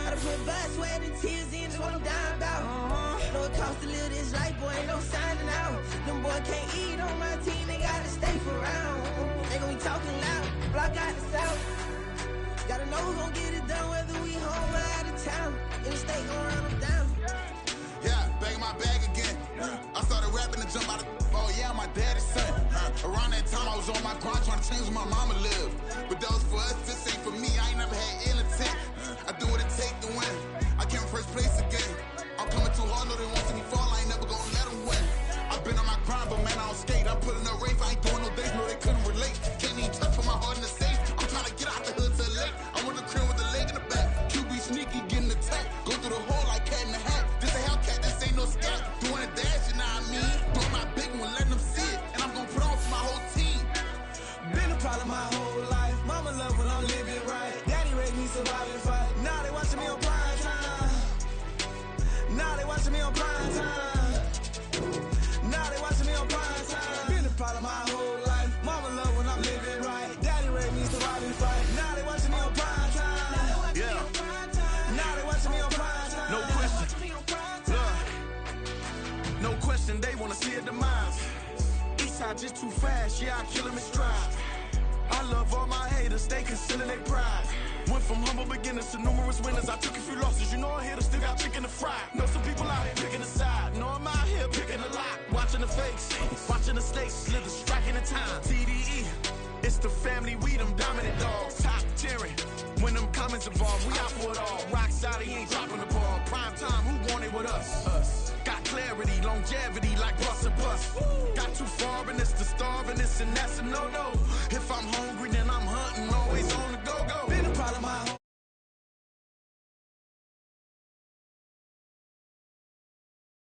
I done put blood, sweat, and tears in, that's what I'm dying about. Know it costs to live this life, boy, ain't no signing out. Them boy can't eat on my team, they gotta stay for round. They gon' be talking loud, block out the south. Gotta know who's gon' get it done, whether we home or out of town. In the state, gon' run them down. Yeah, back in my bag again. I started rapping and jump out of oh yeah, my daddy's son. Around that time I was on my grind trying to change where my mama lived. But that was for us, this ain't for me. I ain't never had ill intent. I do what it take to win. I came first place again. I'm coming too hard, no they want to me fall. I ain't never gonna let them win. I've been on my grind, but man, I don't skate. I'm putting up race, I ain't doing no days, no they couldn't relate. Can't even touch for my heart in the safe. I'm trying to get out the hood to the lake. I'm with the crib with the leg in the back. QB sneaky, getting attacked. Go through the hole like cat in the hat. This a Hellcat, this ain't no scat. Doing a dash, you know what I mean? Doing my big one, letting them see it. And I'm gonna put on for my whole team. Been a problem my whole life. Mama love when I'm living right. Daddy raised me survive and fight. Now they watching me on prime time. Now they watching me on prime time. Now they watching me on prime time. Been a problem my whole life. Mama love when I'm living right. Daddy raised me survive and fight. Now they watching me on prime time. Yeah. Now they watching me on prime time. No question. No question, they wanna see a demise. Eastside just too fast, yeah, I kill him in stride. I love all my haters, they concealing their pride. Went from humble beginners to numerous winners. I took a few losses, you know I'm here to still got chicken to fry. Know some people out here picking a side. Know I'm out here picking a lot. Watching the fakes, watching the stakes, slither, striking the time. TDE, it's the family, we them dominant dogs. Top tiering, when them comments involved, we out for it all. Rock side, he ain't dropping the ball. Prime time, who want it with us? Us. Got clarity, longevity, like bus and bus. Got too far and it's the starving, this and that's a no-no. If I'm home,